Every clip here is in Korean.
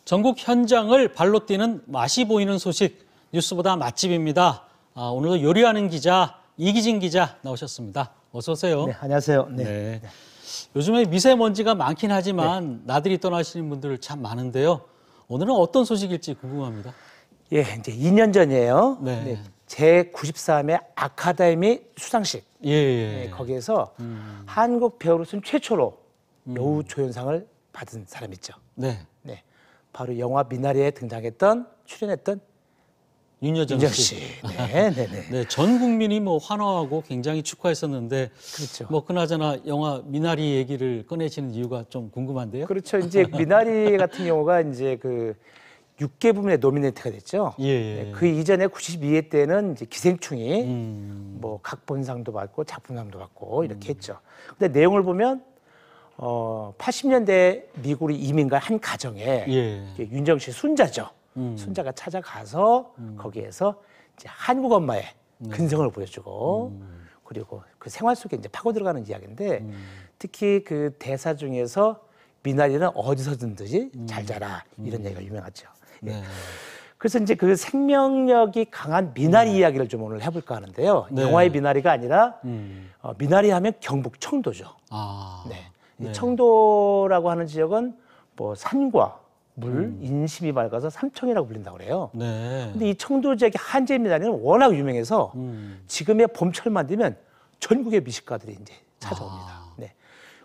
전국 현장을 발로 뛰는 맛이 보이는 소식, 뉴스보다 맛집입니다. 오늘도 요리하는 기자 이기진 기자 나오셨습니다. 어서 오세요. 네, 안녕하세요. 네. 네. 요즘에 미세먼지가 많긴 하지만 나들이 떠나시는 분들 참 많은데요. 오늘은 어떤 소식일지 궁금합니다. 예, 이제 2년 전이에요. 네. 네, 제93회 아카데미 수상식. 예. 네, 거기에서 한국 배우로서는 최초로 여우 조연상을 받은 사람이죠. 네. 네, 바로 영화 미나리에 등장했던 출연했던 윤여정 씨. 네. 네, 전 국민이 뭐 환호하고 굉장히 축하했었는데, 그렇죠. 뭐 그나저나 영화 미나리 얘기를 꺼내시는 이유가 좀 궁금한데요. 그렇죠. 이제 미나리 같은 경우가 이제 그 6개 부문에 노미네이트가 됐죠. 예. 네, 그 이전에 92회 때는 이제 기생충이 뭐 각본상도 받고 작품상도 받고 이렇게 했죠. 근데 내용을 보면 80년대 미국으로 이민 간 한 가정에 윤정 씨 순자죠. 순자가 찾아가서 거기에서 이제 한국 엄마의 근성을 보여주고 그리고 그 생활 속에 이제 파고 들어가는 이야기인데 특히 그 대사 중에서 미나리는 어디서든지 잘 자라 이런 얘기가 유명하죠. 네. 그래서 이제 그 생명력이 강한 미나리 이야기를 좀 오늘 해볼까 하는데요. 네. 영화의 미나리가 아니라 미나리 하면 경북 청도죠. 네. 청도라고 하는 지역은 뭐 산과 물, 인심이 맑아서 삼청이라고 불린다고 그래요. 네. 근데 이 청도 지역의 한제 미나리는 워낙 유명해서 지금의 봄철만 되면 전국의 미식가들이 이제 찾아옵니다. 네.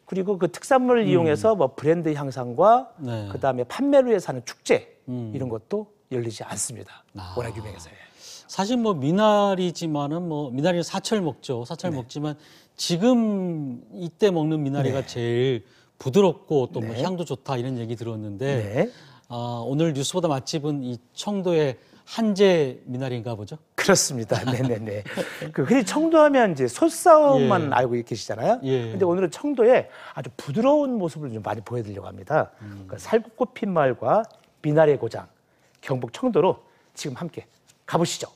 그리고 그 특산물을 이용해서 뭐 브랜드 향상과 그다음에 판매를 위해서 하는 축제 이런 것도 열리지 않습니다. 워낙 유명해서요. 사실 뭐 미나리지만은 뭐 미나리는 사철 먹죠. 사철 먹지만 지금 이때 먹는 미나리가 제일 부드럽고 또 뭐 향도 좋다 이런 얘기 들었는데 오늘 뉴스보다 맛집은 이 청도의 한제 미나리인가 보죠? 그렇습니다. 네네네. 그 흔히 청도하면 이제 소싸움만 알고 계시잖아요. 근데 오늘은 청도의 아주 부드러운 모습을 좀 많이 보여드리려고 합니다. 그 살구꽃 핀 마을과 미나리의 고장 경북 청도로 지금 함께 가보시죠.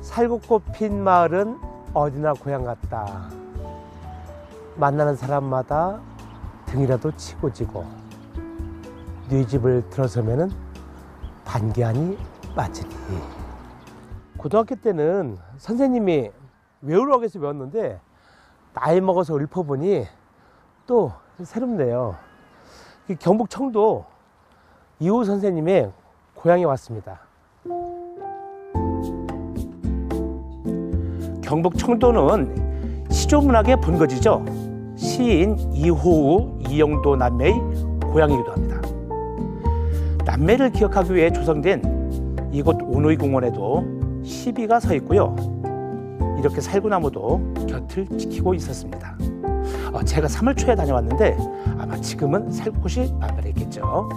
살구꽃 핀 마을은 어디나 고향 같다. 만나는 사람마다 등이라도 치고 지고 네 집을 들어서면은 반기하니 맞으리. 고등학교 때는 선생님이 외우라고 해서 외웠는데 나이 먹어서 읊어보니 또 새롭네요. 경북 청도 이호 선생님의 고향에 왔습니다. 경북 청도는 시조문학의 본거지죠. 시인 이호우, 이영도 남매의 고향이기도 합니다. 남매를 기억하기 위해 조성된 이곳 오노이 공원에도 시비가 서 있고요. 이렇게 살구나무도 곁을 지키고 있었습니다. 제가 3월 초에 다녀왔는데 아마 지금은 살구꽃이 만발했겠죠.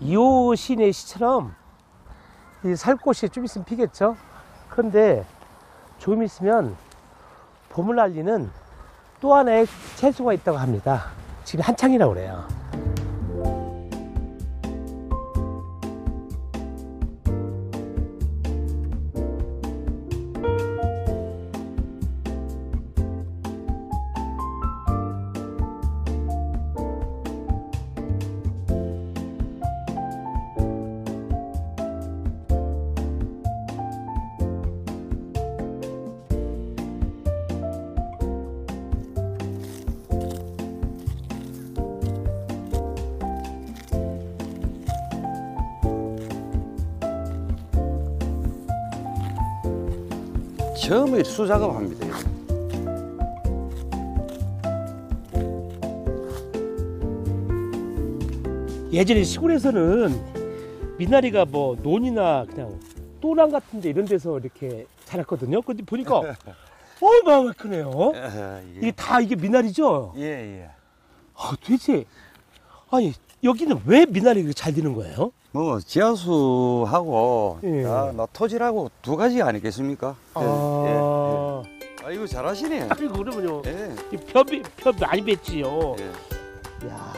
이호 시인의 시처럼 이 살구꽃이 좀 있으면 피겠죠. 그런데 조금 있으면 봄을 알리는 또 하나의 채소가 있다고 합니다. 지금 한창이라고 그래요. 처음에 수작업합니다. 예전에 시골에서는 미나리가 뭐 논이나 그냥 또랑 같은 데 이런 데서 이렇게 자랐거든요. 근데 보니까 마음이 크네요. 이게 다 이게 미나리죠? 예. 도대체 아니 여기는 왜 미나리가 잘 되는 거예요? 뭐 지하수하고 예. 토질하고 두 가지 아니겠습니까? 아, 아이고 잘하시네. 아이고 그러면요. 예. 이 벼 많이 뱉지요. 예. 야,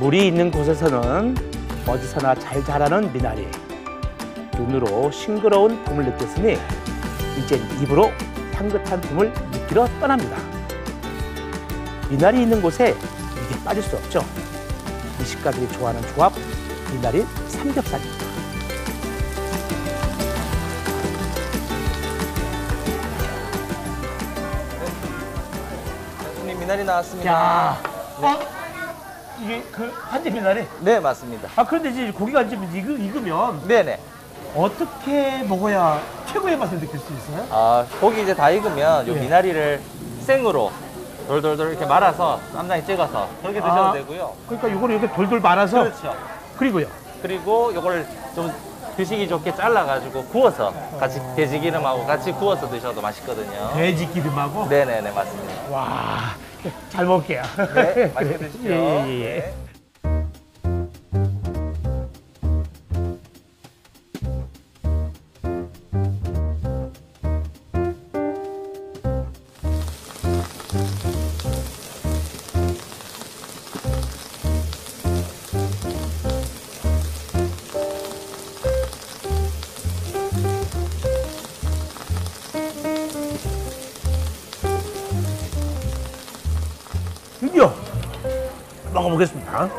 물이 있는 곳에서는 어디서나 잘 자라는 미나리. 눈으로 싱그러운 봄을 느꼈으니 이젠 입으로 향긋한 봄을 느끼러 떠납니다. 미나리 있는 곳에 이게 빠질 수 없죠. 미식가들이 좋아하는 조합, 미나리 삼겹살입니다. 손님 미나리 나왔습니다. 야, 이게 그 한지 미나리? 네, 맞습니다. 아, 그런데 이제 고기가 이제 익으면 네네. 어떻게 먹어야 최고의 맛을 느낄 수 있어요? 아, 고기 이제 다 익으면 요 예. 미나리를 생으로 돌돌돌 이렇게 말아서 쌈장에 찍어서 그렇게 드셔도 되고요. 그러니까 이거를 이렇게 돌돌 말아서 그렇죠. 그리고요. 그리고 요걸 좀 드시기 좋게 잘라가지고 구워서 같이 돼지 기름하고 같이 구워서 드셔도 맛있거든요. 돼지 기름하고. 네네네, 맞습니다. 와, 잘 먹을게요. 네, 맛있게 드십시오. 예. 드디어 먹어보겠습니다.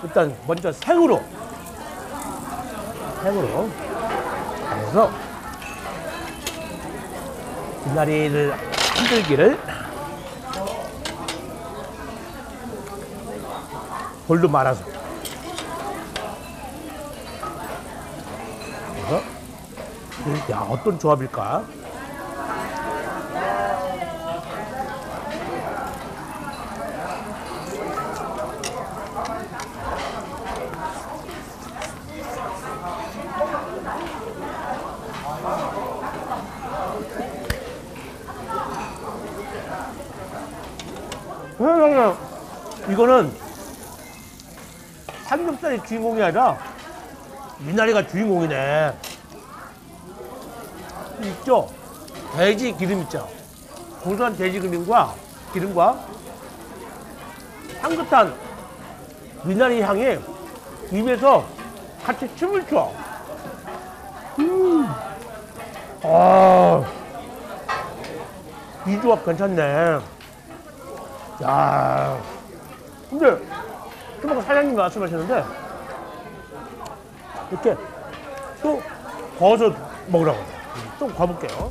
일단 먼저 생으로 해서 미나리를 한 줄기를 돌로 말아서 그래서 야, 어떤 조합일까? 이거는 삼겹살이 주인공이 아니라 미나리가 주인공이네. 있죠? 돼지 기름 있죠? 고소한 돼지 기름과 향긋한 미나리 향이 입에서 같이 춤을 춰. 이 조합 괜찮네. 야, 근데 좀 아까 사장님 말씀하셨는데 이렇게 또 구워서 먹으라고. 좀 구워볼게요.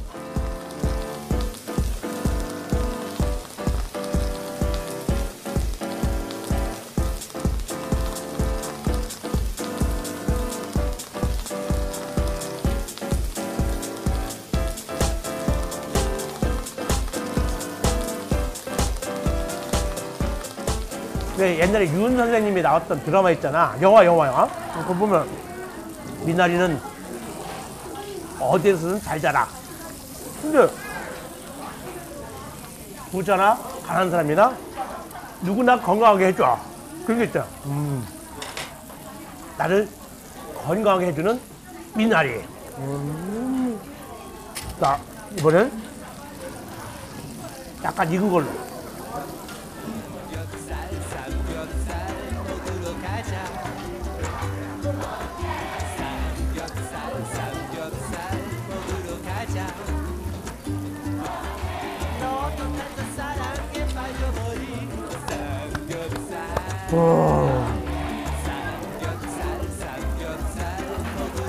네, 옛날에 윤 선생님이 나왔던 드라마 있잖아. 영화. 그거 보면 미나리는 어디에서든 잘 자라. 근데 부자나 가난한 사람이나 누구나 건강하게 해줘. 그런 게 있죠. 나를 건강하게 해주는 미나리. 자, 이번엔 약간 익은 걸로.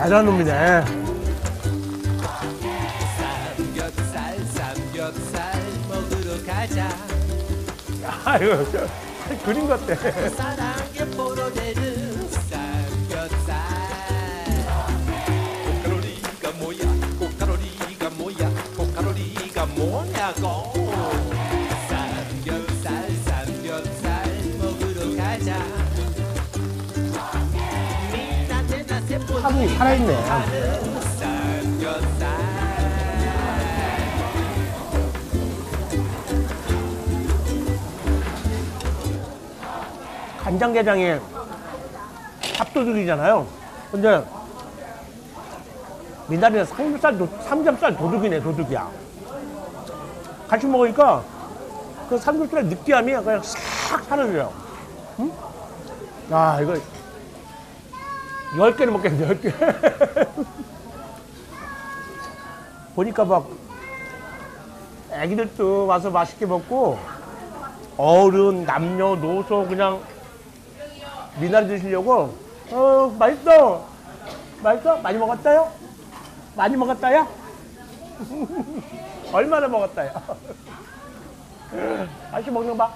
대단한 놈이네. 삼겹살 먹으러 가자. 아유, 그림 같아. 사랑에 포로되는 삼겹살. 고칼로리가 뭐냐고. 삼겹살 먹으러 가자. 사분이 살아있네. 간장게장에 밥도둑이잖아요. 근데 미나리는 삼겹살 도둑이네, 도둑이야. 같이 먹으니까 그 삼겹살의 느끼함이 그냥 싹 사라져요. 응? 야, 이거 10개를 먹겠네, 10개. 보니까 막 애기들도 와서 맛있게 먹고 어른, 남녀, 노소 그냥 미나리 드시려고 맛있어. 맛있어? 많이 먹었어요? 많이 먹었어요? 얼마나 먹었어요? 맛있게 먹는 거 봐.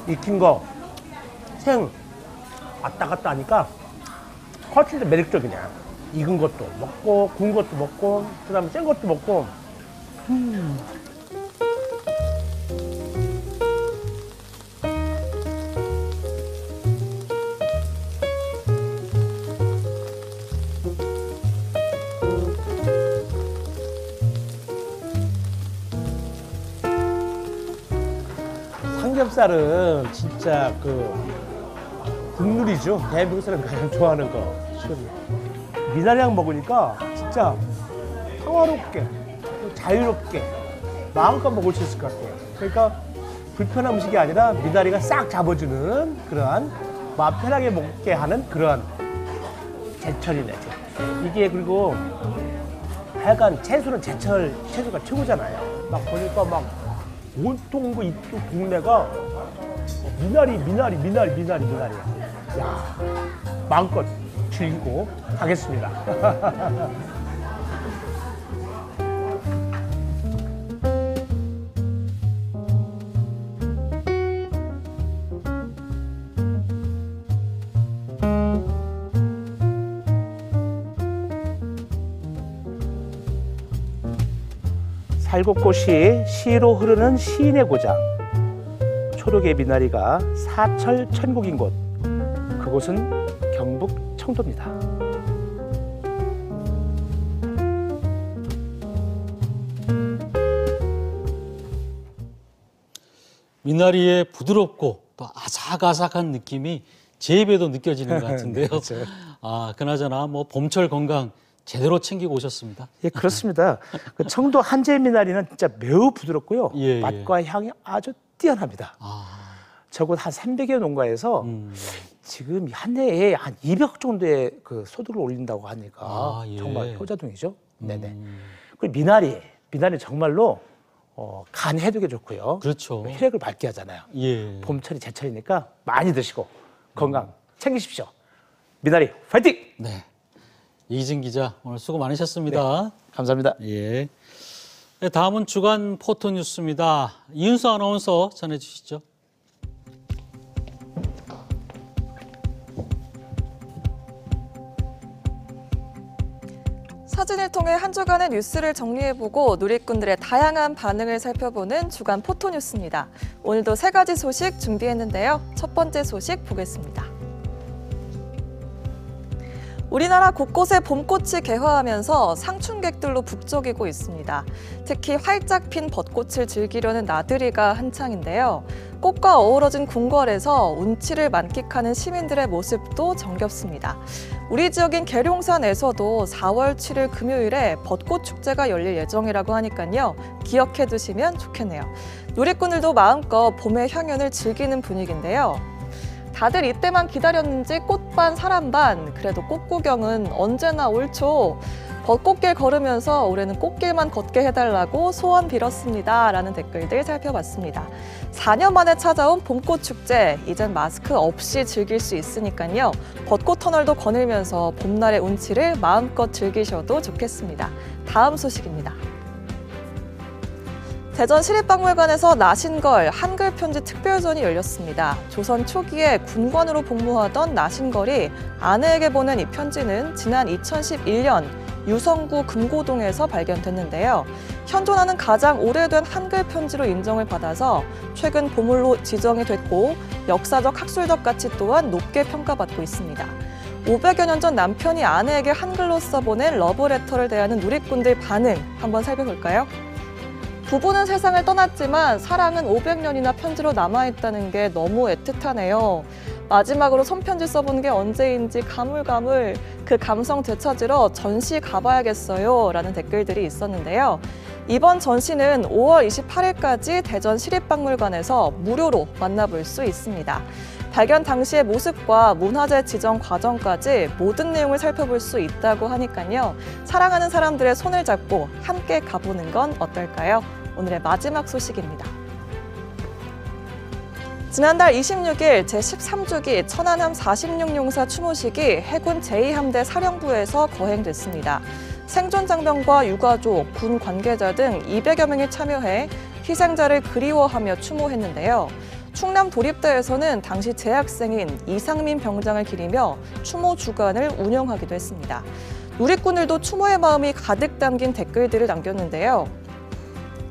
익힌 거, 생, 왔다 갔다 하니까 훨씬 더 매력적이냐. 익은 것도 먹고, 구운 것도 먹고, 그 다음에 센 것도 먹고. 삼겹살은 진짜 국룰이죠. 대한민국 사람이 가장 좋아하는 거. 미나리랑 먹으니까 진짜 평화롭게, 자유롭게 마음껏 먹을 수 있을 것 같아요. 그러니까 불편한 음식이 아니라 미나리가 싹 잡아주는 그러한 마음 편하게 먹게 하는 그러한 제철이네. 이게 그리고 하여간 채소는 채소가 최고잖아요. 막 보니까 막 온통 이쪽 동네가 미나리. 야, 마음껏 즐기고 가겠습니다. 살구꽃이 시로 흐르는 시인의 고장, 초록의 미나리가 사철 천국인 곳, 그곳은 경북 청도입니다. 미나리의 부드럽고 또 아삭아삭한 느낌이 제 입에도 느껴지는 것 같은데요. 네, 아, 그나저나 뭐 봄철 건강 제대로 챙기고 오셨습니다. 예, 그렇습니다. 그 청도 한재 미나리는 진짜 매우 부드럽고요. 예, 맛과 향이 아주 뛰어납니다. 적어도 한 300여 농가에서 지금 한 해에 한 200 정도의 그 소득을 올린다고 하니까 예. 정말 효자동이죠. 네네. 그리고 미나리 정말로 간 해독에 좋고요. 그렇죠. 혈액을 밝게 하잖아요. 예. 봄철이 제철이니까 많이 드시고 건강 챙기십시오. 미나리 파이팅! 네. 이기진 기자 오늘 수고 많으셨습니다. 네, 감사합니다. 예. 네, 다음은 주간 포토뉴스입니다. 이윤수 아나운서 전해주시죠. 사진을 통해 한 주간의 뉴스를 정리해보고 누리꾼들의 다양한 반응을 살펴보는 주간 포토뉴스입니다. 오늘도 3가지 소식 준비했는데요. 첫 번째 소식 보겠습니다. 우리나라 곳곳에 봄꽃이 개화하면서 상춘객들로 북적이고 있습니다. 특히 활짝 핀 벚꽃을 즐기려는 나들이가 한창인데요. 꽃과 어우러진 궁궐에서 운치를 만끽하는 시민들의 모습도 정겹습니다. 우리 지역인 계룡산에서도 4월 7일 금요일에 벚꽃 축제가 열릴 예정이라고 하니까요. 기억해 두시면 좋겠네요. 누리꾼들도 마음껏 봄의 향연을 즐기는 분위기인데요. 다들 이때만 기다렸는지 꽃반 사람반, 그래도 꽃 구경은 언제나 옳죠. 벚꽃길 걸으면서 올해는 꽃길만 걷게 해달라고 소원 빌었습니다. 라는 댓글들 살펴봤습니다. 4년 만에 찾아온 봄꽃 축제, 이젠 마스크 없이 즐길 수 있으니까요. 벚꽃 터널도 거닐면서 봄날의 운치를 마음껏 즐기셔도 좋겠습니다. 다음 소식입니다. 대전 시립박물관에서 나신걸 한글편지 특별전이 열렸습니다. 조선 초기에 군관으로 복무하던 나신걸이 아내에게 보낸 이 편지는 지난 2011년 유성구 금고동에서 발견됐는데요. 현존하는 가장 오래된 한글 편지로 인정을 받아서 최근 보물로 지정이 됐고 역사적 학술적 가치 또한 높게 평가받고 있습니다. 500여 년 전 남편이 아내에게 한글로 써보낸 러브레터를 대하는 누리꾼들 반응 한번 살펴볼까요? 부부는 세상을 떠났지만 사랑은 500년이나 편지로 남아있다는 게 너무 애틋하네요. 마지막으로 손편지 써본 게 언제인지 가물가물 그 감성 되찾으러 전시 가봐야겠어요 라는 댓글들이 있었는데요. 이번 전시는 5월 28일까지 대전 시립박물관에서 무료로 만나볼 수 있습니다. 발견 당시의 모습과 문화재 지정 과정까지 모든 내용을 살펴볼 수 있다고 하니까요. 사랑하는 사람들의 손을 잡고 함께 가보는 건 어떨까요? 오늘의 마지막 소식입니다. 지난달 26일 제13주기 천안함 46용사 추모식이 해군 제2함대 사령부에서 거행됐습니다. 생존 장병과 유가족, 군 관계자 등 200여 명이 참여해 희생자를 그리워하며 추모했는데요. 충남 도립대에서는 당시 재학생인 이상민 병장을 기리며 추모 주간을 운영하기도 했습니다. 누리꾼들도 추모의 마음이 가득 담긴 댓글들을 남겼는데요.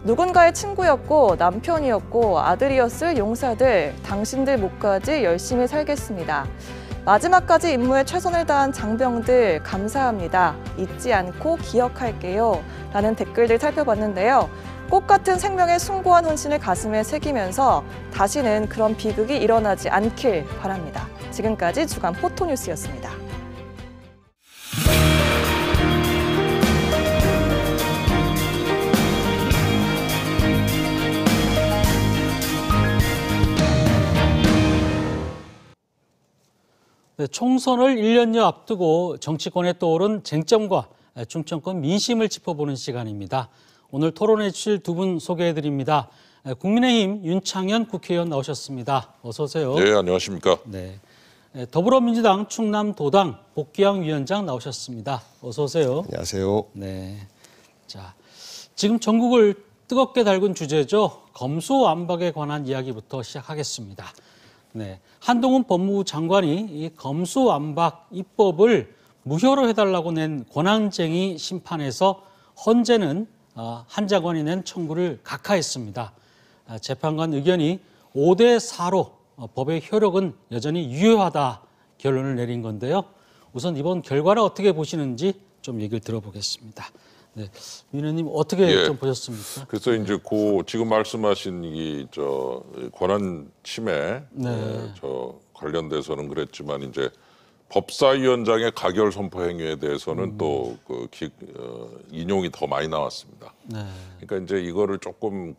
누군가의 친구였고 남편이었고 아들이었을 용사들, 당신들 목까지 열심히 살겠습니다. 마지막까지 임무에 최선을 다한 장병들 감사합니다. 잊지 않고 기억할게요. 라는 댓글들 살펴봤는데요. 꽃 같은 생명의 숭고한 헌신을 가슴에 새기면서 다시는 그런 비극이 일어나지 않길 바랍니다. 지금까지 주간 포토뉴스였습니다. 네, 총선을 1년여 앞두고 정치권에 떠오른 쟁점과 충청권 민심을 짚어보는 시간입니다. 오늘 토론해 주실 두 분 소개해드립니다. 국민의힘 윤창현 국회의원 나오셨습니다. 어서 오세요. 네, 안녕하십니까. 네, 더불어민주당 충남도당 복귀양 위원장 나오셨습니다. 어서 오세요. 안녕하세요. 네, 자, 지금 전국을 뜨겁게 달군 주제죠. 검수완박에 관한 이야기부터 시작하겠습니다. 네, 한동훈 법무부 장관이 이 검수완박 입법을 무효로 해달라고 낸 권한쟁의 심판에서 헌재는 한 장관이 낸 청구를 각하했습니다. 재판관 의견이 5대 4로 법의 효력은 여전히 유효하다 결론을 내린 건데요. 우선 이번 결과를 어떻게 보시는지 좀 얘기를 들어보겠습니다. 네, 위원님 어떻게 좀 보셨습니까? 그래서 이제 지금 말씀하신 이 권한 침해 저 관련돼서는 그랬지만 이제 법사위원장의 가결 선포 행위에 대해서는 또 인용이 더 많이 나왔습니다. 네. 그러니까 이제 이거를 조금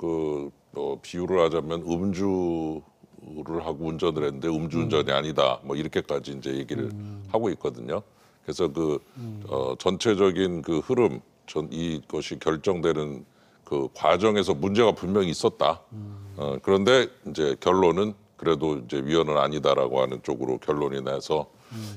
비유를 하자면 음주를 하고 운전을 했는데 음주운전이 아니다 뭐 이렇게까지 이제 얘기를 하고 있거든요. 그래서 전체적인 흐름 이것이 결정되는 과정에서 문제가 분명히 있었다. 그런데 이제 결론은 그래도 이제 위헌은 아니다라고 하는 쪽으로 결론이 나서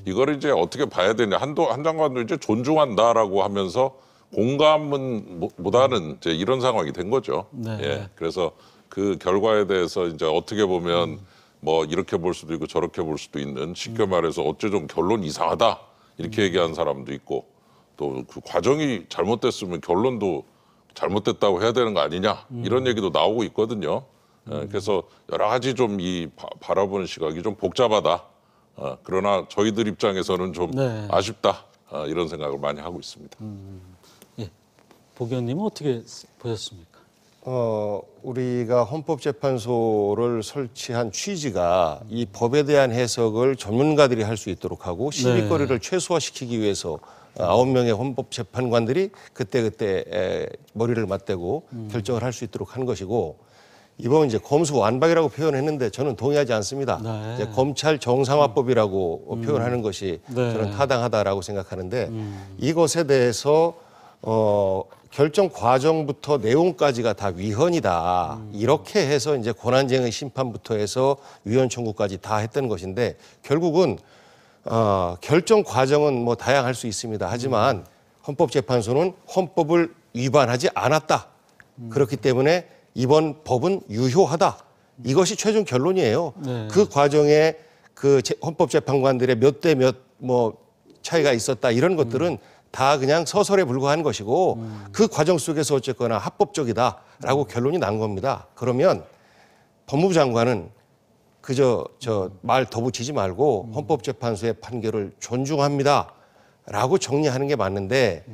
이거를 이제 어떻게 봐야 되냐. 한 장관도 이제 존중한다라고 하면서 공감은 못하는 이제 이런 상황이 된 거죠. 네. 예. 그래서 그 결과에 대해서 이제 어떻게 보면 뭐 이렇게 볼 수도 있고 저렇게 볼 수도 있는 쉽게 말해서 어째 좀 결론이 이상하다 이렇게 얘기하는 사람도 있고 또 그 과정이 잘못됐으면 결론도 잘못됐다고 해야 되는 거 아니냐 이런 얘기도 나오고 있거든요. 그래서 여러 가지 좀 바라보는 시각이 좀 복잡하다. 그러나 저희들 입장에서는 좀 아쉽다 이런 생각을 많이 하고 있습니다. 예, 복 의원님은 어떻게 보셨습니까? 우리가 헌법재판소를 설치한 취지가 이 법에 대한 해석을 전문가들이 할 수 있도록 하고 시비거리를 최소화시키기 위해서 9명의 헌법재판관들이 그때 머리를 맞대고 결정을 할 수 있도록 한 것이고 이번 이제 검수완박이라고 표현했는데 저는 동의하지 않습니다. 네. 이제 검찰 정상화법이라고 표현하는 것이 저는 타당하다라고 생각하는데 이것에 대해서 결정 과정부터 내용까지가 다 위헌이다. 이렇게 해서 이제 권한쟁의 심판부터 해서 위헌 청구까지 다 했던 것인데 결국은 결정 과정은 뭐 다양할 수 있습니다. 하지만 헌법재판소는 헌법을 위반하지 않았다. 그렇기 때문에 이번 법은 유효하다. 이것이 최종 결론이에요. 네. 그 과정에 헌법재판관들의 몇 대 몇 뭐 차이가 있었다. 이런 것들은 다 그냥 서설에 불과한 것이고 그 과정 속에서 어쨌거나 합법적이다라고 결론이 난 겁니다. 그러면 법무부 장관은 그저 말 더 붙이지 말고 헌법재판소의 판결을 존중합니다라고 정리하는 게 맞는데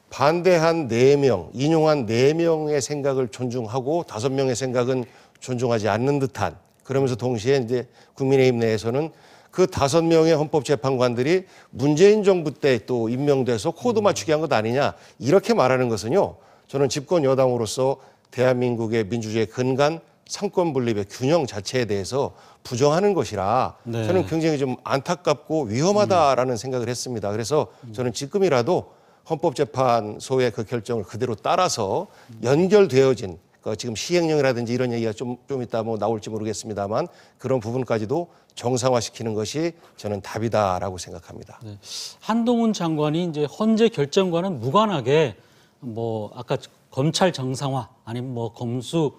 반대한 4명, 인용한 4명의 생각을 존중하고 5명의 생각은 존중하지 않는 듯한 그러면서 동시에 이제 국민의힘 내에서는 그 5명의 헌법재판관들이 문재인 정부 때 또 임명돼서 코드 맞추기 한 것 아니냐 이렇게 말하는 것은요. 저는 집권 여당으로서 대한민국의 민주주의의 근간 상권 분립의 균형 자체에 대해서 부정하는 것이라 네. 저는 굉장히 좀 안타깝고 위험하다라는 생각을 했습니다. 그래서 저는 지금이라도 헌법재판소의 그 결정을 그대로 따라서 연결되어진 지금 시행령이라든지 이런 얘기가 좀 이따 뭐 나올지 모르겠습니다만 그런 부분까지도 정상화시키는 것이 저는 답이다라고 생각합니다. 네. 한동훈 장관이 이제 헌재 결정과는 무관하게 뭐 아까 검찰 정상화 아니면 뭐 검수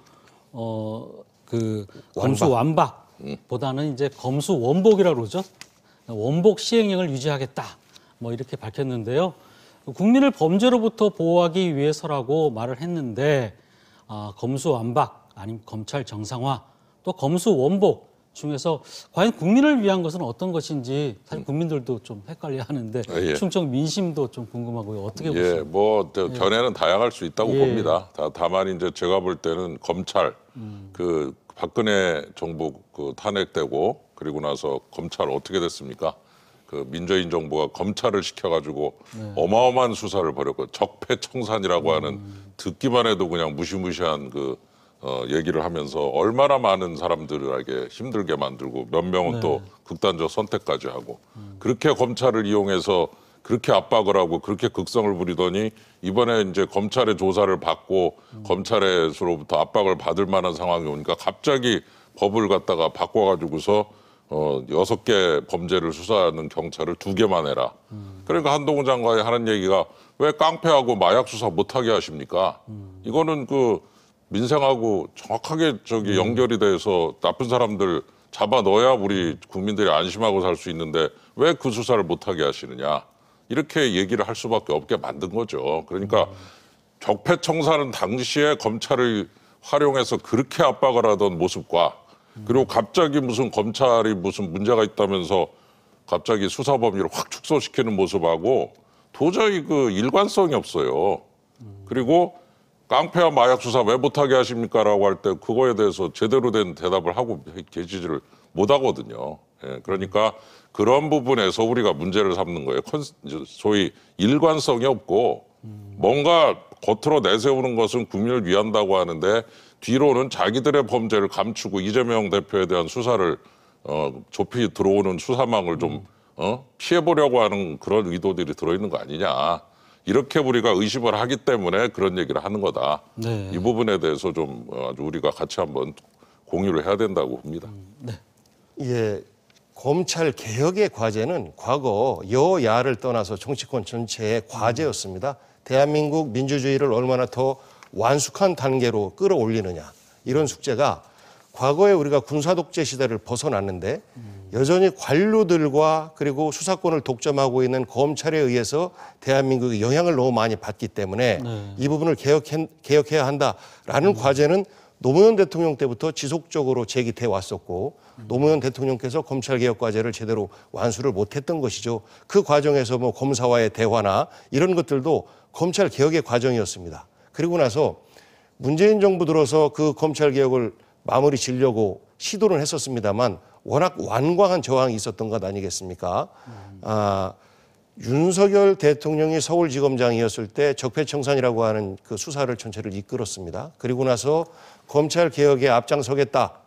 검수 완박보다는 이제 검수 원복이라고 그러죠. 원복 시행령을 유지하겠다. 뭐 이렇게 밝혔는데요. 국민을 범죄로부터 보호하기 위해서라고 말을 했는데 검수 완박 아니면 검찰 정상화 또 검수 원복 중에서 과연 국민을 위한 것은 어떤 것인지 사실 국민들도 좀 헷갈려하는데 예. 충청 민심도 좀 궁금하고요. 어떻게 보세요? 예, 뭐 견해는 다양할 수 있다고 봅니다. 다만 이제 제가 볼 때는 검찰 그 박근혜 정부 그 탄핵되고 그리고 나서 검찰 어떻게 됐습니까? 그 민주인 정부가 검찰을 시켜가지고 어마어마한 수사를 벌였고 적폐청산이라고 하는 듣기만 해도 그냥 무시무시한 그 얘기를 하면서 얼마나 많은 사람들에게 힘들게 만들고 몇 명은 또 극단적 선택까지 하고 그렇게 검찰을 이용해서 그렇게 압박을 하고 그렇게 극성을 부리더니 이번에 이제 검찰의 조사를 받고 검찰에서로부터 압박을 받을 만한 상황이 오니까 갑자기 법을 갖다가 바꿔가지고서 6개 범죄를 수사하는 경찰을 2개만 해라. 그러니까 한동훈 장관이 하는 얘기가 왜 깡패하고 마약 수사 못하게 하십니까? 이거는 그 민생하고 정확하게 연결이 돼서 나쁜 사람들 잡아 넣어야 우리 국민들이 안심하고 살 수 있는데 왜 그 수사를 못하게 하시느냐. 이렇게 얘기를 할 수밖에 없게 만든 거죠. 그러니까 적폐청산은 당시에 검찰을 활용해서 그렇게 압박을 하던 모습과 그리고 갑자기 무슨 검찰이 무슨 문제가 있다면서 갑자기 수사 범위를 확 축소시키는 모습하고 도저히 그 일관성이 없어요. 그리고 깡패와 마약 수사 왜 못하게 하십니까라고 할 때 그거에 대해서 제대로 된 대답을 하고 계시지를 못하거든요. 예, 그러니까 그런 부분에서 우리가 문제를 삼는 거예요. 소위 일관성이 없고 뭔가 겉으로 내세우는 것은 국민을 위한다고 하는데 뒤로는 자기들의 범죄를 감추고 이재명 대표에 대한 수사를 좁히 들어오는 수사망을 좀 피해보려고 하는 그런 의도들이 들어있는 거 아니냐. 이렇게 우리가 의심을 하기 때문에 그런 얘기를 하는 거다. 네. 이 부분에 대해서 좀 아주 우리가 같이 한번 공유를 해야 된다고 봅니다. 네. 예, 검찰 개혁의 과제는 과거 여야를 떠나서 정치권 전체의 과제였습니다. 대한민국 민주주의를 얼마나 더 완숙한 단계로 끌어올리느냐 이런 숙제가 과거에 우리가 군사독재 시대를 벗어났는데 여전히 관료들과 그리고 수사권을 독점하고 있는 검찰에 의해서 대한민국이 영향을 너무 많이 받기 때문에 이 부분을 개혁해야 한다라는 과제는 노무현 대통령 때부터 지속적으로 제기돼 왔었고 노무현 대통령께서 검찰개혁 과제를 제대로 완수를 못했던 것이죠. 그 과정에서 뭐 검사와의 대화나 이런 것들도 검찰개혁의 과정이었습니다. 그리고 나서 문재인 정부 들어서 그 검찰개혁을 마무리 지려고 시도를 했었습니다만 워낙 완강한 저항이 있었던 것 아니겠습니까? 윤석열 대통령이 서울지검장이었을 때 적폐청산이라고 하는 그 수사를 전체를 이끌었습니다. 그리고 나서 검찰개혁에 앞장서겠다라는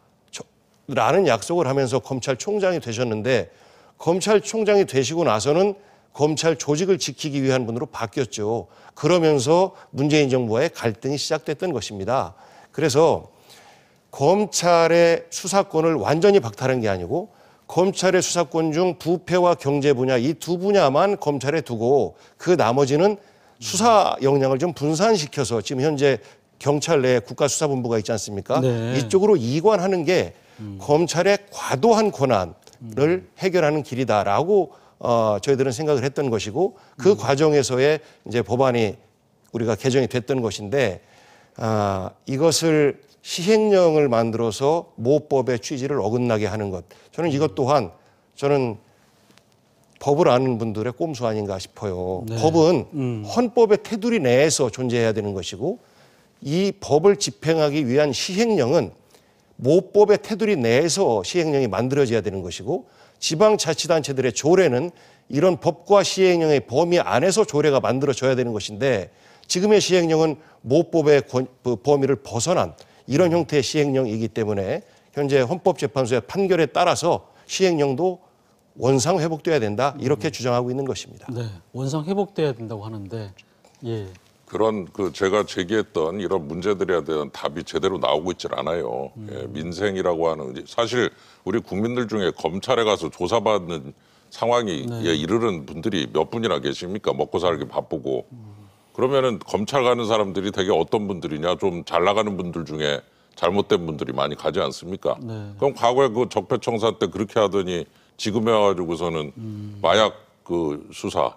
약속을 하면서 검찰총장이 되셨는데 검찰총장이 되시고 나서는 검찰 조직을 지키기 위한 분으로 바뀌었죠. 그러면서 문재인 정부와의 갈등이 시작됐던 것입니다. 그래서 검찰의 수사권을 완전히 박탈한 게 아니고 검찰의 수사권 중 부패와 경제 분야 이 두 분야만 검찰에 두고 그 나머지는 수사 역량을 좀 분산시켜서 지금 현재 경찰 내에 국가수사본부가 있지 않습니까? 네. 이쪽으로 이관하는 게 검찰의 과도한 권한을 해결하는 길이다라고 저희들은 생각을 했던 것이고 그 과정에서의 이제 법안이 우리가 개정이 됐던 것인데 이것을 시행령을 만들어서 모법의 취지를 어긋나게 하는 것. 저는 이것 또한 저는 법을 아는 분들의 꼼수 아닌가 싶어요. 네. 법은 헌법의 테두리 내에서 존재해야 되는 것이고 이 법을 집행하기 위한 시행령은 모법의 테두리 내에서 시행령이 만들어져야 되는 것이고 지방자치단체들의 조례는 이런 법과 시행령의 범위 안에서 조례가 만들어져야 되는 것인데 지금의 시행령은 모법의 범위를 벗어난 이런 형태의 시행령이기 때문에 현재 헌법재판소의 판결에 따라서 시행령도 원상 회복돼야 된다 이렇게 주장하고 있는 것입니다. 네, 원상 회복돼야 된다고 하는데 예. 그런 그 제가 제기했던 이런 문제들에 대한 답이 제대로 나오고 있질 않아요. 예, 민생이라고 하는 사실 우리 국민들 중에 검찰에 가서 조사받는 상황에 이르는 분들이 몇 분이나 계십니까? 먹고 살기 바쁘고 그러면은 검찰 가는 사람들이 되게 어떤 분들이냐? 좀 잘 나가는 분들 중에 잘못된 분들이 많이 가지 않습니까? 네. 그럼 과거에 그 적폐청사 때 그렇게 하더니 지금에 와가지고서는 마약 그 수사,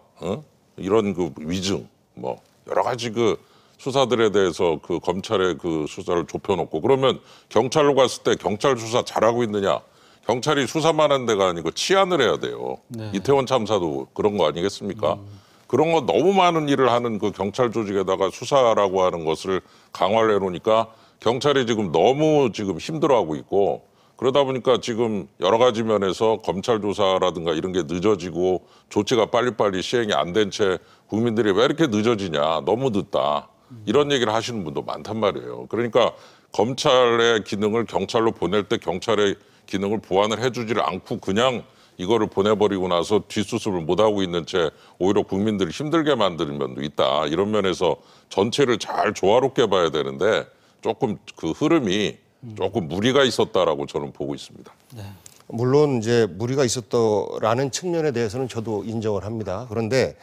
이런 그 위증, 뭐 여러 가지 그 수사들에 대해서 그 검찰의 그 수사를 좁혀놓고 그러면 경찰로 갔을 때 경찰 수사 잘하고 있느냐? 경찰이 수사만 한 데가 아니고 치안을 해야 돼요. 네. 이태원 참사도 그런 거 아니겠습니까? 그런 거 너무 많은 일을 하는 그 경찰 조직에다가 수사라고 하는 것을 강화를 해놓으니까 경찰이 지금 너무 지금 힘들어하고 있고 그러다 보니까 지금 여러 가지 면에서 검찰 조사라든가 이런 게 늦어지고 조치가 빨리빨리 시행이 안 된 채 국민들이 왜 이렇게 늦어지냐 너무 늦다 이런 얘기를 하시는 분도 많단 말이에요. 그러니까 검찰의 기능을 경찰로 보낼 때 경찰의 기능을 보완을 해주지를 않고 그냥 이거를 보내버리고 나서 뒷수습을 못하고 있는 채 오히려 국민들을 힘들게 만드는 면도 있다. 이런 면에서 전체를 잘 조화롭게 봐야 되는데 조금 그 흐름이 조금 무리가 있었다라고 저는 보고 있습니다. 네. 물론 이제 무리가 있었다라는 측면에 대해서는 저도 인정을 합니다. 그런데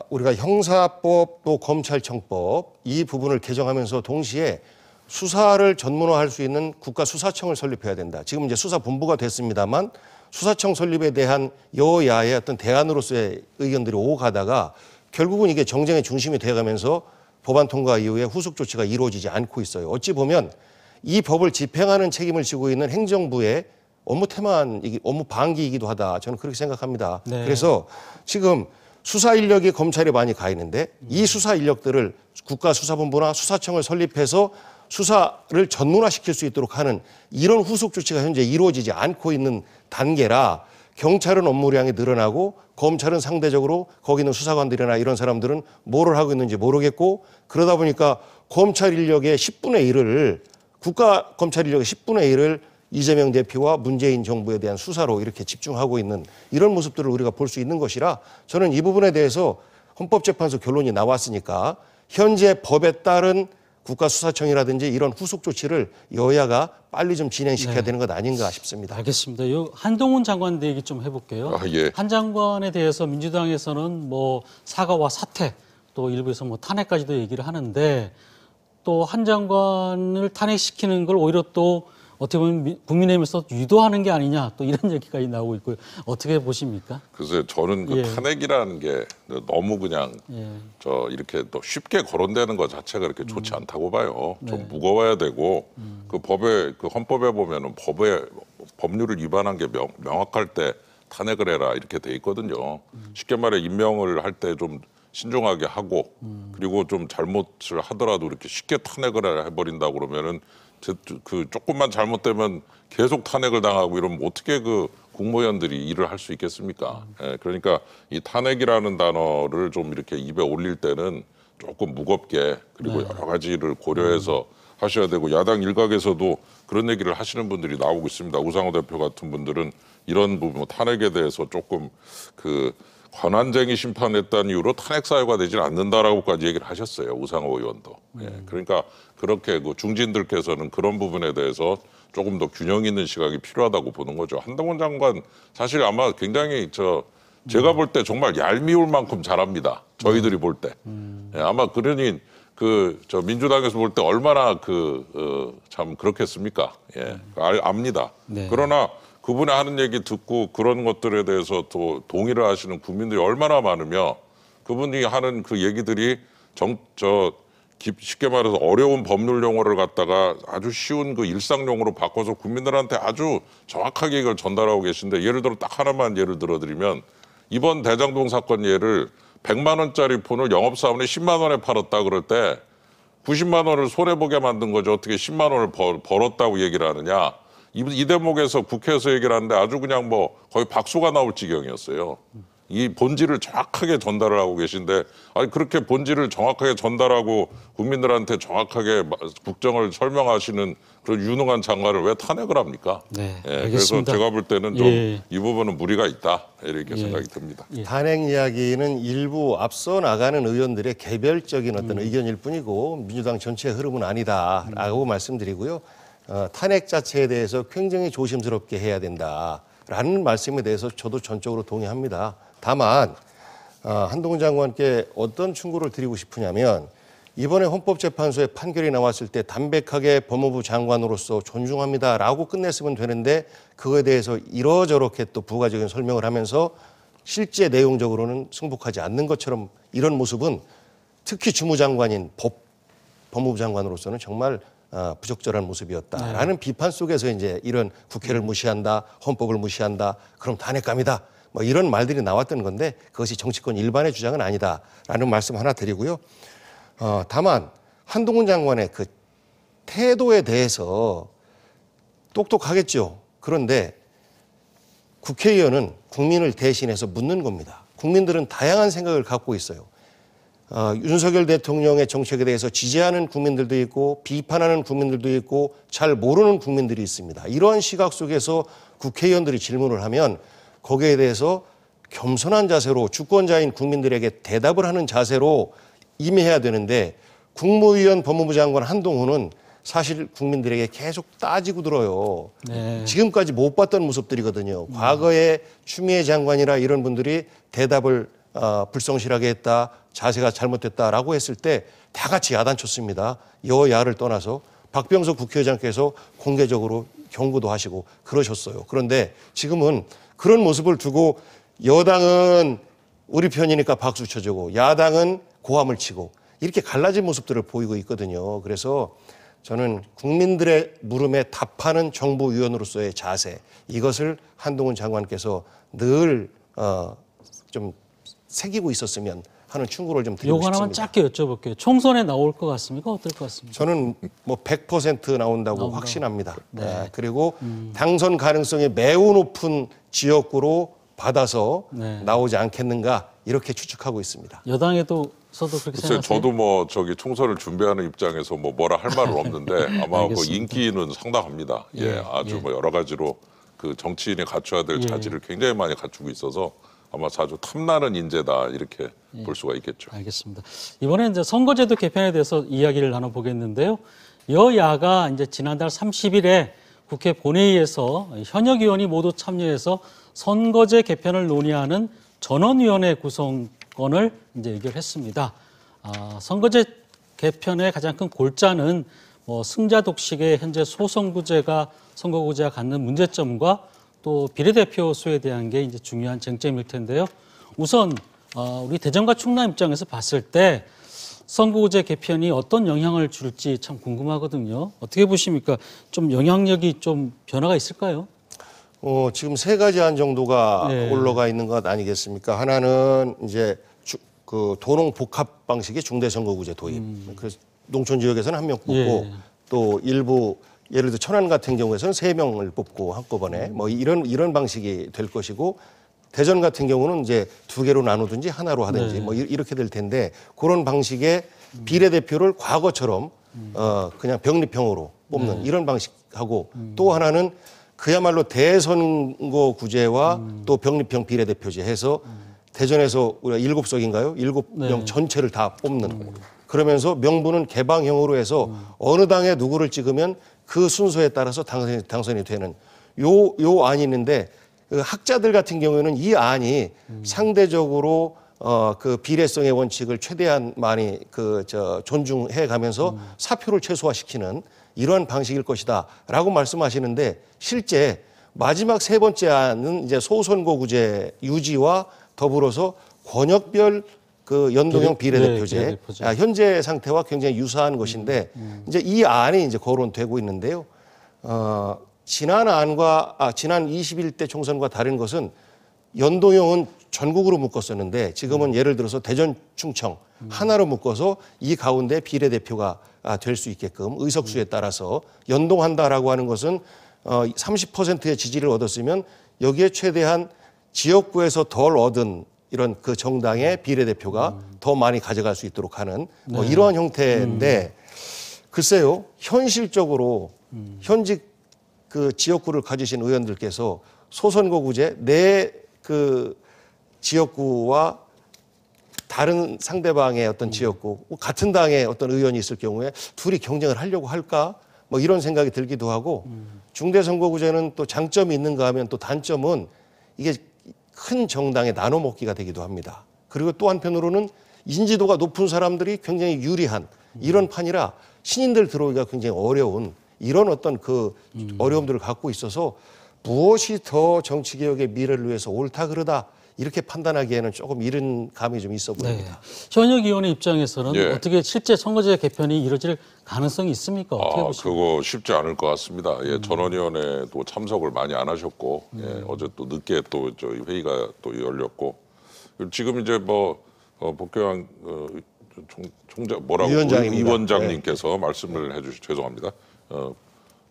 우리가 형사법 또 검찰청법 이 부분을 개정하면서 동시에 수사를 전문화할 수 있는 국가수사청을 설립해야 된다. 지금 이제 수사본부가 됐습니다만 수사청 설립에 대한 여야의 어떤 대안으로서의 의견들이 오고 가다가 결국은 이게 정쟁의 중심이 되어가면서 법안 통과 이후에 후속 조치가 이루어지지 않고 있어요. 어찌 보면 이 법을 집행하는 책임을 지고 있는 행정부의 업무 업무 방기이기도 하다. 저는 그렇게 생각합니다. 네. 그래서 지금 수사 인력이 검찰에 많이 가 있는데 이 수사 인력들을 국가수사본부나 수사청을 설립해서 수사를 전문화시킬 수 있도록 하는 이런 후속 조치가 현재 이루어지지 않고 있는 단계라 경찰은 업무량이 늘어나고 검찰은 상대적으로 거기 있는 수사관들이나 이런 사람들은 뭐를 하고 있는지 모르겠고 그러다 보니까 검찰 인력의 10분의 1을 국가 검찰 인력의 10분의 1을 이재명 대표와 문재인 정부에 대한 수사로 이렇게 집중하고 있는 이런 모습들을 우리가 볼 수 있는 것이라 저는 이 부분에 대해서 헌법재판소 결론이 나왔으니까 현재 법에 따른 국가수사청이라든지 이런 후속 조치를 여야가 빨리 좀 진행시켜야 되는 것 아닌가 싶습니다. 알겠습니다. 한동훈 장관 얘기 좀 해볼게요. 예. 한 장관에 대해서 민주당에서는 뭐 사과와 사퇴 또 일부에서 뭐 탄핵까지도 얘기를 하는데 또 한 장관을 탄핵시키는 걸 오히려 또 어떻게 보면 국민의힘에서 유도하는 게 아니냐 또 이런 얘기까지 나오고 있고요. 어떻게 보십니까? 글쎄 저는 그 탄핵이라는 게 너무 그냥 이렇게 또 쉽게 거론되는 것 자체가 그렇게 좋지 않다고 봐요. 좀 무거워야 되고 그 법에 그 헌법에 보면은 법률을 위반한 게 명확할 때 탄핵을 해라 이렇게 돼 있거든요. 쉽게 말해 임명을 할 때 좀 신중하게 하고 그리고 좀 잘못을 하더라도 이렇게 쉽게 탄핵을 해버린다고 그러면은 그 조금만 잘못되면 계속 탄핵을 당하고 이러면 어떻게 그 국무위원들이 일을 할 수 있겠습니까? 예, 그러니까 이 탄핵이라는 단어를 좀 이렇게 입에 올릴 때는 조금 무겁게 그리고 여러 가지를 고려해서 하셔야 되고 야당 일각에서도 그런 얘기를 하시는 분들이 나오고 있습니다. 우상호 대표 같은 분들은 이런 부분 탄핵에 대해서 조금 그 권한쟁의 심판했다는 이유로 탄핵 사유가 되지는 않는다라고까지 얘기를 하셨어요. 우상호 의원도. 예, 그러니까 그렇게 그 중진들께서는 그런 부분에 대해서 조금 더 균형 있는 시각이 필요하다고 보는 거죠. 한동훈 장관 사실 아마 굉장히 제가 볼 때 정말 얄미울 만큼 잘합니다. 저희들이 볼 때. 예, 아마 그러니 민주당에서 볼 때 얼마나 참 그렇겠습니까? 예, 압니다. 네. 그러나 그분의 하는 얘기 듣고 그런 것들에 대해서 또 동의를 하시는 국민들이 얼마나 많으며 그분이 하는 그 얘기들이 쉽게 말해서 어려운 법률 용어를 갖다가 아주 쉬운 그 일상 용어로 바꿔서 국민들한테 아주 정확하게 이걸 전달하고 계신데 예를 들어 딱 하나만 예를 들어드리면 이번 대장동 사건 예를 100만 원짜리 폰을 영업사원에 10만 원에 팔았다 그럴 때 90만 원을 손해보게 만든 거죠. 어떻게 10만 원을 벌었다고 얘기를 하느냐. 이 대목에서 국회에서 얘기를 하는데 아주 그냥 뭐 거의 박수가 나올 지경이었어요. 이 본질을 정확하게 전달을 하고 계신데, 아니 그렇게 본질을 정확하게 전달하고 국민들한테 정확하게 국정을 설명하시는 그런 유능한 장관을 왜 탄핵을 합니까? 네, 예, 그래서 알겠습니다. 제가 볼 때는 좀 이 부분은 무리가 있다 이렇게 생각이 듭니다. 탄핵 이야기는 일부 앞서 나가는 의원들의 개별적인 어떤 의견일 뿐이고 민주당 전체의 흐름은 아니다라고 말씀드리고요. 탄핵 자체에 대해서 굉장히 조심스럽게 해야 된다라는 말씀에 대해서 저도 전적으로 동의합니다. 다만 한동훈 장관께 어떤 충고를 드리고 싶으냐면 이번에 헌법재판소의 판결이 나왔을 때 담백하게 법무부 장관으로서 존중합니다라고 끝냈으면 되는데 그거에 대해서 이러저렇게 또 부가적인 설명을 하면서 실제 내용적으로는 승복하지 않는 것처럼 이런 모습은 특히 주무장관인 법무부 장관으로서는 정말 부적절한 모습이었다라는 비판 속에서 이제 이런 국회를 무시한다, 헌법을 무시한다, 그럼 탄핵감이다. 뭐 이런 말들이 나왔던 건데 그것이 정치권 일반의 주장은 아니다라는 말씀 하나 드리고요. 다만 한동훈 장관의 그 태도에 대해서 똑똑하겠죠. 그런데 국회의원은 국민을 대신해서 묻는 겁니다. 국민들은 다양한 생각을 갖고 있어요. 윤석열 대통령의 정책에 대해서 지지하는 국민들도 있고 비판하는 국민들도 있고 잘 모르는 국민들이 있습니다. 이러한 시각 속에서 국회의원들이 질문을 하면 거기에 대해서 겸손한 자세로 주권자인 국민들에게 대답을 하는 자세로 임해야 되는데 국무위원 법무부 장관 한동훈은 사실 국민들에게 계속 따지고 들어요. 네. 지금까지 못 봤던 모습들이거든요. 과거에 추미애 장관이나 이런 분들이 대답을 불성실하게 했다, 자세가 잘못됐다라고 했을 때 다 같이 야단쳤습니다. 여야를 떠나서 박병석 국회의장께서 공개적으로 경고도 하시고 그러셨어요. 그런데 지금은 그런 모습을 두고 여당은 우리 편이니까 박수 쳐주고 야당은 고함을 치고 이렇게 갈라진 모습들을 보이고 있거든요. 그래서 저는 국민들의 물음에 답하는 정부위원으로서의 자세, 이것을 한동훈 장관께서 늘 좀 새기고 있었으면 하는 충고를 좀 드리고 요거 싶습니다. 하나만 짧게 여쭤볼게요. 총선에 나올 것 같습니까? 어떨 것 같습니까? 저는 뭐 100% 나온다고 확신합니다. 네. 그리고 당선 가능성이 매우 높은 지역구로 받아서 나오지 않겠는가 이렇게 추측하고 있습니다. 여당에서도 그렇게 글쎄, 생각하세요? 저도 뭐 저기 총선을 준비하는 입장에서 뭐라 할 말은 없는데 아마 그 인기는 상당합니다. 아주 뭐 여러 가지로 그 정치인이 갖춰야 될 자질을 굉장히 많이 갖추고 있어서 아마 아주 탐나는 인재다 이렇게 볼 수가 있겠죠. 알겠습니다. 이번에 이제 선거제도 개편에 대해서 이야기를 나눠보겠는데요. 여야가 이제 지난달 30일에 국회 본회의에서 현역 의원이 모두 참여해서 선거제 개편을 논의하는 전원위원회 구성건을 이제 의결했습니다. 선거제 개편의 가장 큰 골자는 승자 독식의 현재 소선거구제가 갖는 문제점과 또 비례대표 수에 대한 게 이제 중요한 쟁점일 텐데요. 우선 우리 대전과 충남 입장에서 봤을 때 선거구제 개편이 어떤 영향을 줄지 참 궁금하거든요. 어떻게 보십니까? 좀 영향력이 좀 변화가 있을까요? 지금 세 가지 안 정도가 올라가 있는 것 아니겠습니까? 하나는 이제 그 도농 복합 방식의 중대선거구제 도입. 그래서 농촌 지역에서는 한 명 뽑고 또 일부 예를 들어 천안 같은 경우에서는 3명을 뽑고 한꺼번에 뭐 이런 방식이 될 것이고 대전 같은 경우는 이제 2개로 나누든지 하나로 하든지 뭐 이렇게 될 텐데 그런 방식의 비례대표를 과거처럼 그냥 병립형으로 뽑는 이런 방식하고 또 하나는 그야말로 대선거구제와 또 병립형 비례대표제 해서 대전에서 우리가 7석인가요? 7명 전체를 다 뽑는 그러면서 명부는 개방형으로 해서 어느 당에 누구를 찍으면 그 순서에 따라서 당선이 되는 요 안이 있는데 그 학자들 같은 경우에는 이 안이 상대적으로 그 비례성의 원칙을 최대한 많이 존중해 가면서 사표를 최소화시키는 이러한 방식일 것이다라고 말씀하시는데 실제 마지막 세 번째 안은 이제 소선거구제 유지와 더불어서 권역별 그 연동형 비례대표제, 현재 상태와 굉장히 유사한 것인데 이제 이 안이 이제 거론되고 있는데요. 지난 안과 지난 21대 총선과 다른 것은 연동형은 전국으로 묶었었는데 지금은 예를 들어서 대전, 충청 하나로 묶어서 이 가운데 비례대표가 될 수 있게끔 의석수에 따라서 연동한다라고 하는 것은 30%의 지지를 얻었으면 여기에 최대한 지역구에서 덜 얻은 이런 그 정당의 비례대표가 더 많이 가져갈 수 있도록 하는 뭐 이러한 형태인데 글쎄요, 현실적으로 현직 그 지역구를 가지신 의원들께서 소선거구제 내 그 지역구와 다른 상대방의 어떤 지역구, 같은 당의 어떤 의원이 있을 경우에 둘이 경쟁을 하려고 할까? 뭐 이런 생각이 들기도 하고 중대선거구제는 또 장점이 있는가 하면 또 단점은 이게 큰 정당의 나눠먹기가 되기도 합니다. 그리고 또 한편으로는 인지도가 높은 사람들이 굉장히 유리한 이런 판이라 신인들 들어오기가 굉장히 어려운 이런 어떤 그 어려움들을 갖고 있어서 무엇이 더 정치개혁의 미래를 위해서 옳다 그르다 이렇게 판단하기에는 조금 이른 감이 좀 있어 보입니다. 현역 의원의 입장에서는 예. 어떻게 실제 선거제 개편이 이루어질 가능성이 있습니까? 어떻게 보십니까? 그거 쉽지 않을 것 같습니다. 예, 전원위원회도 참석을 많이 안 하셨고 예, 어제 또 늦게 또 저희 회의가 또 열렸고 지금 이제 뭐 복교환 총장 뭐라고 위원장님께서 말씀을 해주시 죄송합니다.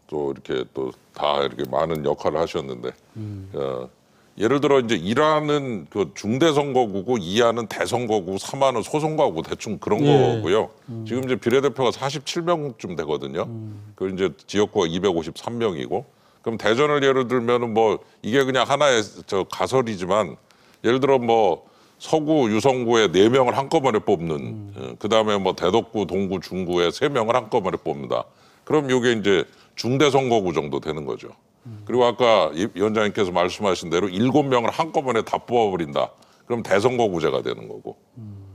또 이렇게 또 다 이렇게 많은 역할을 하셨는데 예를 들어 이제 1화는 그 중대선거구고 2화는 대선거구, 3화는 소선거구 대충 그런 거고요. 지금 이제 비례대표가 47명쯤 되거든요. 그 이제 지역구가 253명이고 그럼 대전을 예를 들면은 뭐 이게 그냥 하나의 저 가설이지만 예를 들어 뭐 서구, 유성구에 4명을 한꺼번에 뽑는 그다음에 뭐 대덕구, 동구, 중구에 3명을 한꺼번에 뽑는다. 그럼 이게 이제 중대선거구 정도 되는 거죠. 그리고 아까 위원장님께서 말씀하신 대로 7명을 한꺼번에 다 뽑아버린다. 그럼 대선거구제가 되는 거고.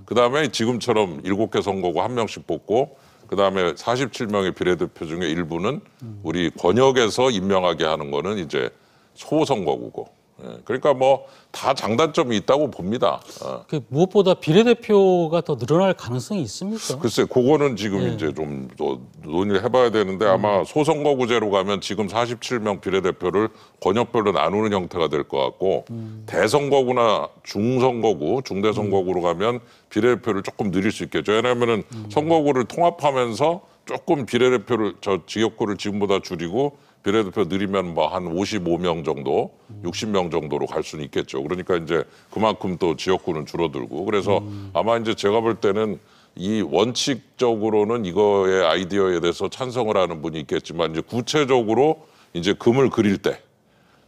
그다음에 지금처럼 7개 선거구 1명씩 뽑고 그다음에 47명의 비례대표 중에 일부는 우리 권역에서 임명하게 하는 거는 이제 소선거구고. 예, 그러니까 뭐 다 장단점이 있다고 봅니다. 그 무엇보다 비례대표가 더 늘어날 가능성이 있습니까? 글쎄, 그거는 지금 이제 좀 더 논의를 해봐야 되는데 아마 소선거구제로 가면 지금 47명 비례대표를 권역별로 나누는 형태가 될 것 같고 대선거구나 중선거구, 중대선거구로 가면 비례대표를 조금 늘릴 수 있겠죠. 왜냐하면은 선거구를 통합하면서 조금 비례대표를 저 지역구를 지금보다 줄이고 비례대표 늘리면 뭐 한 55명 정도, 60명 정도로 갈 수는 있겠죠. 그러니까 이제 그만큼 또 지역구는 줄어들고 그래서 아마 이제 제가 볼 때는 이 원칙적으로는 이거의 아이디어에 대해서 찬성을 하는 분이 있겠지만 이제 구체적으로 이제 금을 그릴 때,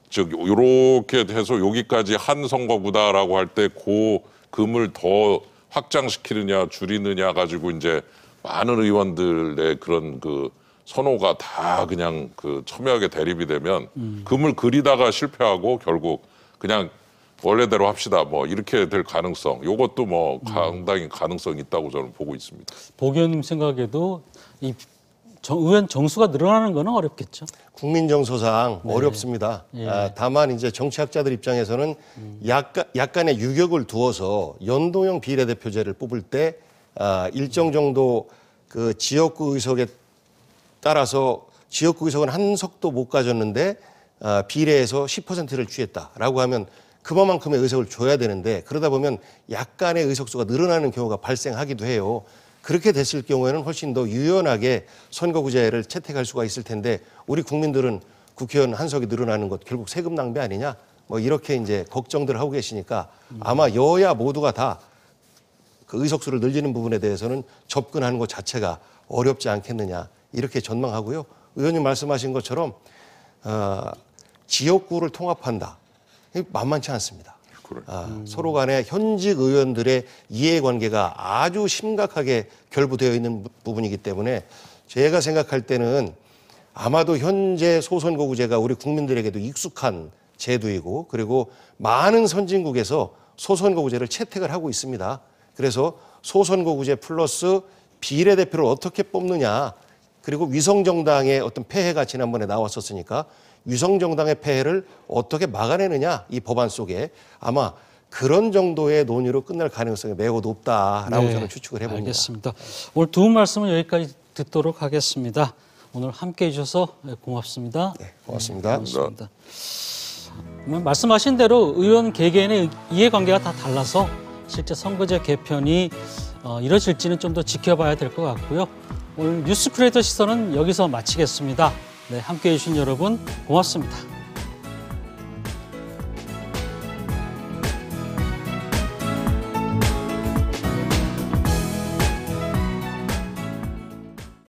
즉 요렇게 해서 여기까지 한 선거구다라고 할 때 그 금을 더 확장시키느냐 줄이느냐 가지고 이제 많은 의원들의 그런 그 선호가 다 그냥 그 첨예하게 대립이 되면 금을 그리다가 실패하고 결국 그냥 원래대로 합시다 뭐 이렇게 될 가능성 이것도 뭐 상당히 가능성이 있다고 저는 보고 있습니다. 복 의원님 생각에도 이 의원 정수가 늘어나는 거는 어렵겠죠. 국민정서상 어렵습니다. 다만 이제 정치학자들 입장에서는 약간의 유격을 두어서 연동형 비례대표제를 뽑을 때 일정 정도 그 지역구 의석에 따라서 지역구 의석은 한 석도 못 가졌는데 비례에서 10%를 취했다라고 하면 그만큼의 의석을 줘야 되는데 그러다 보면 약간의 의석수가 늘어나는 경우가 발생하기도 해요. 그렇게 됐을 경우에는 훨씬 더 유연하게 선거구제를 채택할 수가 있을 텐데 우리 국민들은 국회의원 한 석이 늘어나는 것 결국 세금 낭비 아니냐? 뭐 이렇게 이제 걱정들을 하고 계시니까 아마 여야 모두가 다 그 의석수를 늘리는 부분에 대해서는 접근하는 것 자체가 어렵지 않겠느냐 이렇게 전망하고요. 의원님 말씀하신 것처럼 지역구를 통합한다. 만만치 않습니다. 서로 간에 현직 의원들의 이해관계가 아주 심각하게 결부되어 있는 부분이기 때문에 제가 생각할 때는 아마도 현재 소선거구제가 우리 국민들에게도 익숙한 제도이고 그리고 많은 선진국에서 소선거구제를 채택을 하고 있습니다. 그래서 소선거구제 플러스 비례대표를 어떻게 뽑느냐 그리고 위성정당의 어떤 폐해가 지난번에 나왔었으니까 위성정당의 폐해를 어떻게 막아내느냐 이 법안 속에 아마 그런 정도의 논의로 끝날 가능성이 매우 높다라고 저는 추측을 해봅니다. 알겠습니다. 오늘 두 분 말씀은 여기까지 듣도록 하겠습니다. 오늘 함께해 주셔서 고맙습니다. 네, 고맙습니다. 고맙습니다. 말씀하신 대로 의원 개개인의 이해관계가 다 달라서 실제 선거제 개편이 이뤄질지는 좀 더 지켜봐야 될 것 같고요. 오늘 뉴스 크리에이터 시선은 여기서 마치겠습니다. 네, 함께해 주신 여러분 고맙습니다.